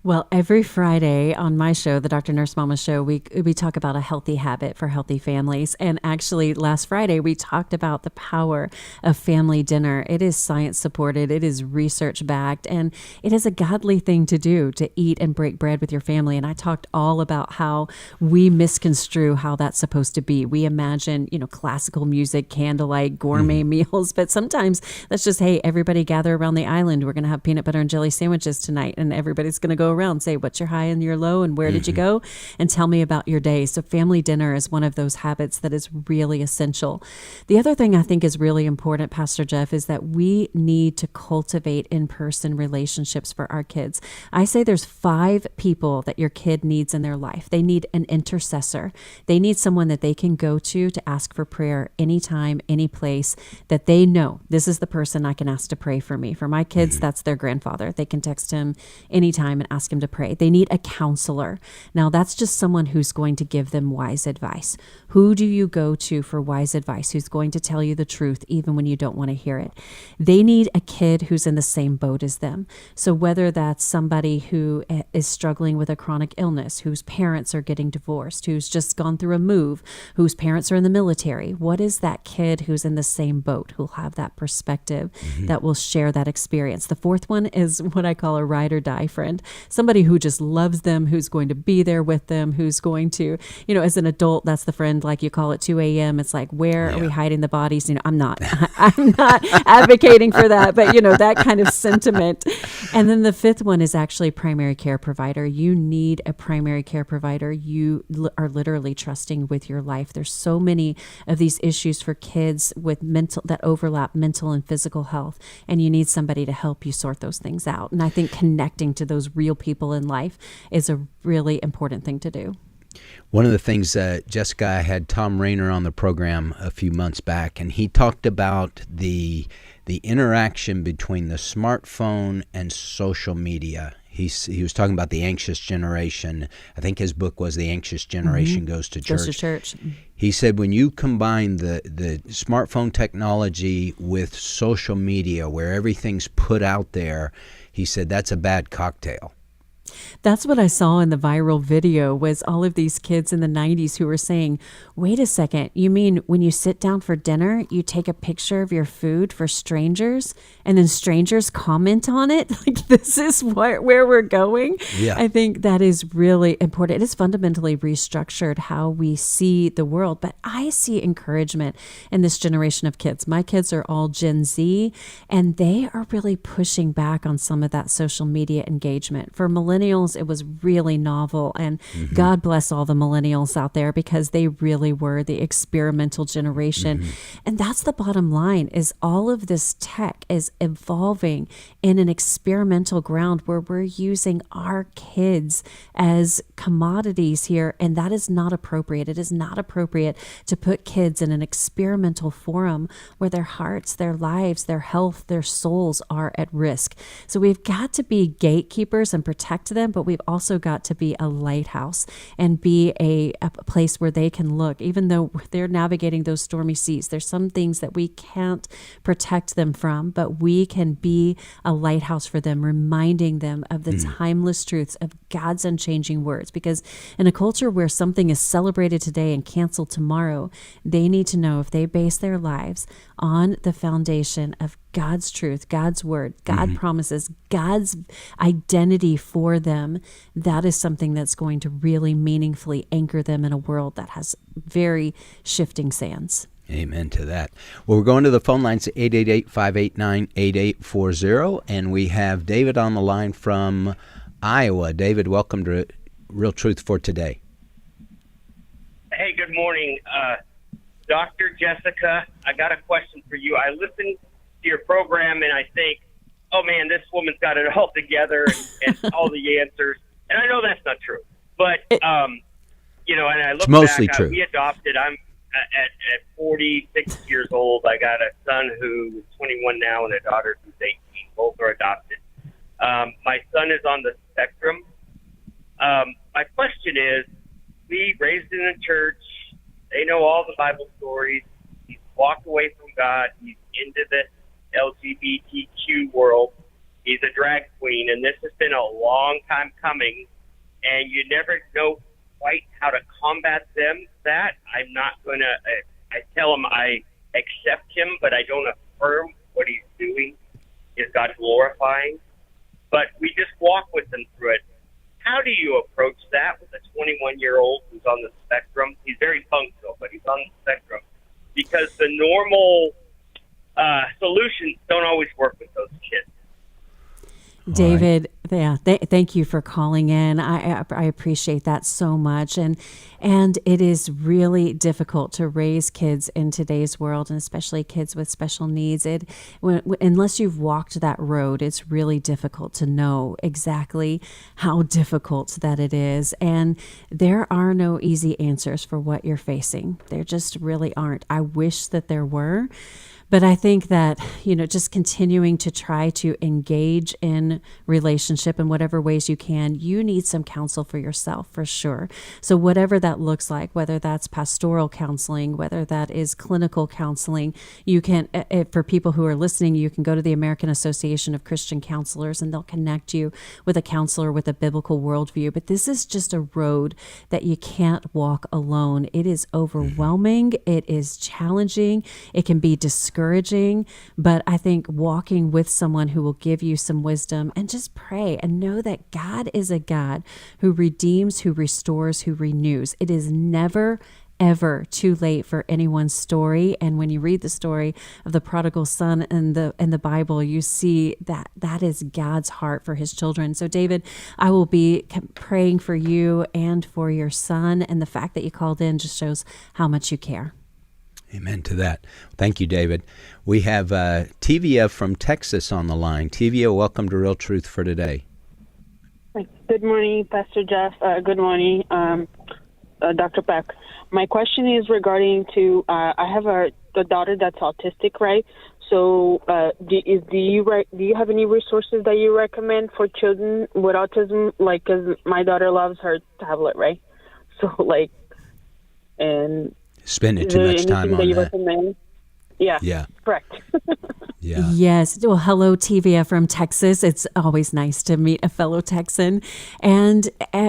Well, every Friday on my show, the Dr. Nurse Mama Show, we talk about a healthy habit for healthy families. And actually, last Friday, we talked about the power of family dinner. It is science supported, it is research backed, and it is a godly thing to do, to eat and break bread with your family. And I talked all about how we misconstrue how that's supposed to be. We imagine, classical music, candlelight, gourmet meals, but sometimes that's just, hey, everybody gather around the island. We're going to have peanut butter and jelly sandwiches tonight, and everybody's going to go around, say what's your high and your low and where did you go, and tell me about your day. So family dinner is one of those habits that is really essential. The other thing I think is really important, Pastor Jeff, is that we need to cultivate in-person relationships for our kids. I say there's 5 people that your kid needs in their life. They need an intercessor. They need someone that they can go to ask for prayer anytime, any place, that they know this is the person I can ask to pray for me. For my kids, that's their grandfather. They can text him anytime and ask him to pray. They need a counselor. Now, that's just someone who's going to give them wise advice. Who do you go to for wise advice? Who's going to tell you the truth even when you don't want to hear it? They need a kid who's in the same boat as them. So whether that's somebody who is struggling with a chronic illness, whose parents are getting divorced, who's just gone through a move, whose parents are in the military, what is that kid who's in the same boat, who'll have that perspective, that will share that experience? The fourth one is what I call a ride or die friend. Somebody who just loves them, who's going to be there with them, who's going to, as an adult, that's the friend, like you call it 2 a.m. It's like, where are we hiding the bodies? I'm not advocating for that, but that kind of sentiment. And then the fifth one is actually primary care provider. You need a primary care provider. You are literally trusting with your life. There's so many of these issues for kids with that overlap mental and physical health, and you need somebody to help you sort those things out. And I think connecting to those real people in life is a really important thing to do. One of the things, Jessica, I had Tom Rayner on the program a few months back, and he talked about the interaction between the smartphone and social media. He was talking about the anxious generation. I think his book was The Anxious Generation Goes to Church. Goes to church. He said when you combine the smartphone technology with social media, where everything's put out there, he said that's a bad cocktail. That's what I saw in the viral video, was all of these kids in the 90s who were saying, wait a second, you mean when you sit down for dinner, you take a picture of your food for strangers and then strangers comment on it? Like, this is where we're going. Yeah. I think that is really important. It has fundamentally restructured how we see the world, but I see encouragement in this generation of kids. My kids are all Gen Z, and they are really pushing back on some of that social media engagement. For millennials, it was really novel, and God bless all the millennials out there, because they really were the experimental generation. And that's the bottom line, is all of this tech is evolving in an experimental ground where we're using our kids as commodities here, and that is not appropriate. It is not appropriate to put kids in an experimental forum where their hearts, their lives, their health, their souls are at risk. So we've got to be gatekeepers and protect them, but we've also got to be a lighthouse and be a place where they can look. Even though they're navigating those stormy seas, there's some things that we can't protect them from, but we can be a lighthouse for them, reminding them of the timeless truths of God's unchanging words. Because in a culture where something is celebrated today and canceled tomorrow, they need to know, if they base their lives on the foundation of God's truth, God's word, God promises, God's identity for them, that is something that's going to really meaningfully anchor them in a world that has very shifting sands. Amen to that. Well, we're going to the phone lines at 888-589-8840, and we have David on the line from Iowa. David, welcome to Real Truth for Today. Hey, good morning. Dr. Jessica, I got a question for you. I listened to your program, and I think, oh, man, this woman's got it all together and all the answers. And I know that's not true. But, and I look it's mostly back, true. We adopted. I'm at 46 years old. I got a son who is 21 now and a daughter who's 18. Both are adopted. My son is on the spectrum. My question is, we raised in a church. They know all the Bible stories. He's walked away from God. He's into the LGBTQ world. He's a drag queen, and this has been a long time coming, and you never know quite how to combat that. I'm not going to, I tell him I accept him, but I don't affirm what he's doing is God glorifying. But we just walk with him through it. How do you approach that with a 21-year-old who's on the spectrum? He's very functional, but he's on the spectrum. Because the normal solutions don't always work with those kids. David, thank you for calling in. I appreciate that so much. And it is really difficult to raise kids in today's world, and especially kids with special needs. Unless you've walked that road, it's really difficult to know exactly how difficult that it is. And there are no easy answers for what you're facing. There just really aren't. I wish that there were. But I think that, just continuing to try to engage in relationship in whatever ways you can, you need some counsel for yourself, for sure. So whatever that looks like, whether that's pastoral counseling, whether that is clinical counseling, you can, for people who are listening, you can go to the American Association of Christian Counselors, and they'll connect you with a counselor with a biblical worldview. But this is just a road that you can't walk alone. It is overwhelming. It is challenging. It can be discouraging. But I think walking with someone who will give you some wisdom, and just pray and know that God is a God who redeems, who restores, who renews. It is never, ever too late for anyone's story. And when you read the story of the prodigal son in the Bible, you see that is God's heart for his children. So David, I will be praying for you and for your son, and the fact that you called in just shows how much you care. Amen to that. Thank you, David. We have Tivia from Texas on the line. Tivia, welcome to Real Truth for Today. Good morning, Pastor Jeff. Good morning, Dr. Peck. My question is regarding to, I have a daughter that's autistic, right? So do you have any resources that you recommend for children with autism? Like, because my daughter loves her tablet, right? So, and... Spending too much time on that. Recommend? Yeah. Yeah. Correct. Yeah. Yes. Well, hello, TVA from Texas. It's always nice to meet a fellow Texan. And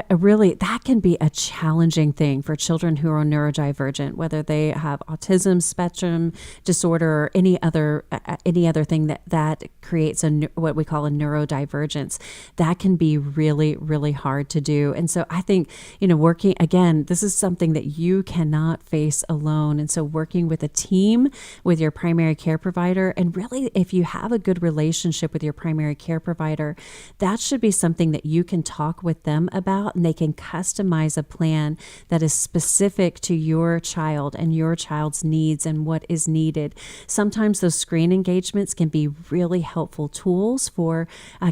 really, that can be a challenging thing for children who are neurodivergent, whether they have autism spectrum disorder or any other thing that creates what we call a neurodivergence. That can be really, really hard to do. And so I think, working, again, this is something that you cannot face alone. And so working with a team, with your primary care provider, and really, if you have a good relationship with your primary care provider, that should be something that you can talk with them about, and they can customize a plan that is specific to your child and your child's needs and what is needed. Sometimes those screen engagements can be really helpful tools for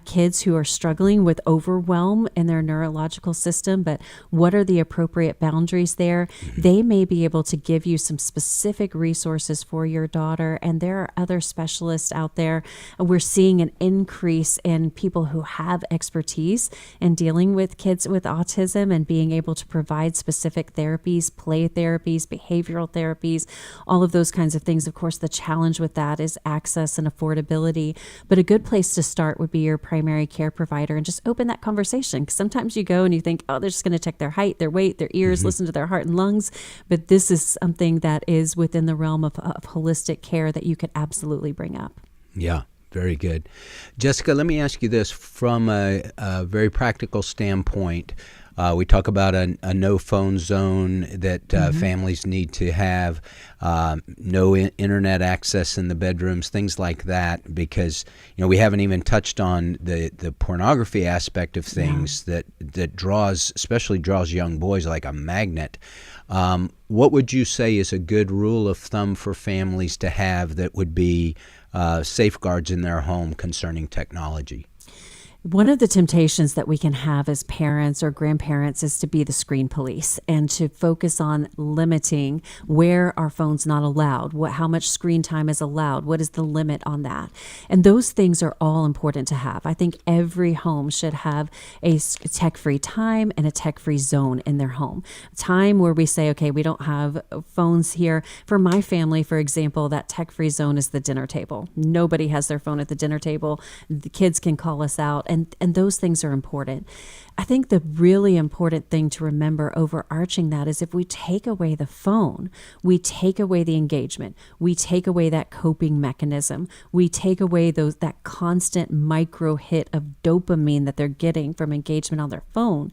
kids who are struggling with overwhelm in their neurological system, but what are the appropriate boundaries there? They may be able to give you some specific resources for your daughter, and there are other specialists out there. We're seeing an increase in people who have expertise in dealing with kids with autism and being able to provide specific therapies, play therapies, behavioral therapies, all of those kinds of things. Of course, the challenge with that is access and affordability, but a good place to start would be your primary care provider and just open that conversation. Because sometimes you go and you think, oh, they're just going to check their height, their weight, their ears, listen to their heart and lungs, but this is something that is within the realm of holistic care that you could absolutely bring up. Yeah, very good. Jessica, let me ask you this from a very practical standpoint. We talk about a no phone zone that families need to have, no internet access in the bedrooms, things like that, because we haven't even touched on the pornography aspect of things that especially draws young boys like a magnet. What would you say is a good rule of thumb for families to have that would be safeguards in their home concerning technology? One of the temptations that we can have as parents or grandparents is to be the screen police and to focus on limiting where our phone's not allowed, how much screen time is allowed, what is the limit on that. And those things are all important to have. I think every home should have a tech-free time and a tech-free zone in their home. Time where we say, okay, we don't have phones here. For my family, for example, that tech-free zone is the dinner table. Nobody has their phone at the dinner table. The kids can call us out. And those things are important. I think the really important thing to remember overarching that is if we take away the phone, we take away the engagement, we take away that coping mechanism, we take away that constant micro hit of dopamine that they're getting from engagement on their phone.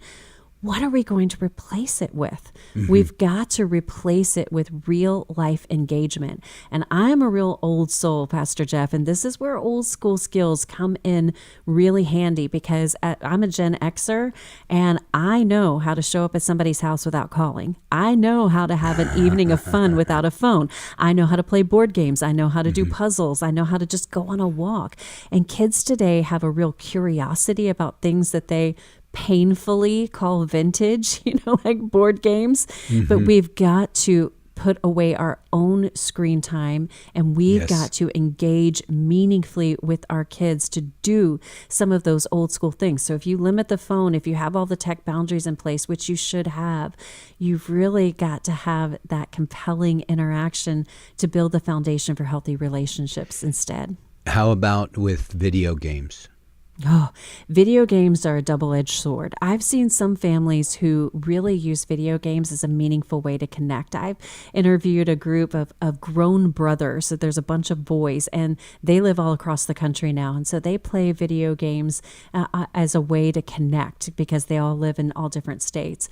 What are we going to replace it with? We've got to replace it with real life engagement. And I'm a real old soul, Pastor Jeff, and this is where old school skills come in really handy because I'm a Gen Xer and I know how to show up at somebody's house without calling. I know how to have an evening of fun without a phone. I know how to play board games. I know how to do puzzles. I know how to just go on a walk. And kids today have a real curiosity about things that they painfully call vintage, like board games. But we've got to put away our own screen time and we've got to engage meaningfully with our kids to do some of those old school things. So if you limit the phone, if you have all the tech boundaries in place, which you should have, you've really got to have that compelling interaction to build the foundation for healthy relationships instead. How about with video games? Oh, video games are a double-edged sword. I've seen some families who really use video games as a meaningful way to connect. I've interviewed a group of grown brothers. So there's a bunch of boys, and they live all across the country now. And so they play video games as a way to connect because they all live in all different states.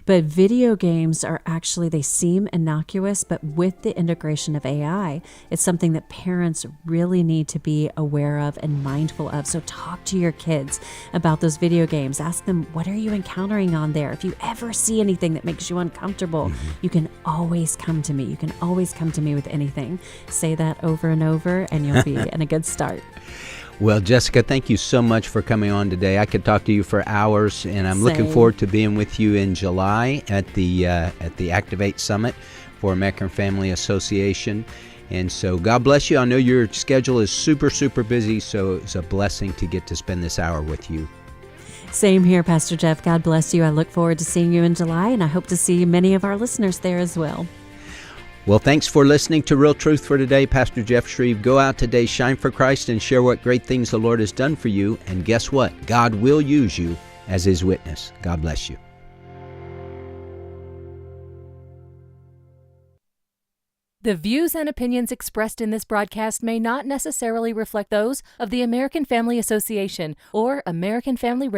But video games are actually, they seem innocuous, but with the integration of AI, it's something that parents really need to be aware of and mindful of. So talk to your kids about those video games. Ask them, what are you encountering on there? If you ever see anything that makes you uncomfortable, you can always come to me. You can always come to me with anything. Say that over and over and you'll be in a good start. Well, Jessica, thank you so much for coming on today. I could talk to you for hours, and I'm looking forward to being with you in July at the Activate Summit for American Family Association. And so God bless you. I know your schedule is super, super busy, so it's a blessing to get to spend this hour with you. Same here, Pastor Jeff. God bless you. I look forward to seeing you in July, and I hope to see many of our listeners there as well. Well, thanks for listening to Real Truth for Today. Pastor Jeff Shreve. Go out today, shine for Christ, and share what great things the Lord has done for you. And guess what? God will use you as His witness. God bless you. The views and opinions expressed in this broadcast may not necessarily reflect those of the American Family Association or American Family Radio.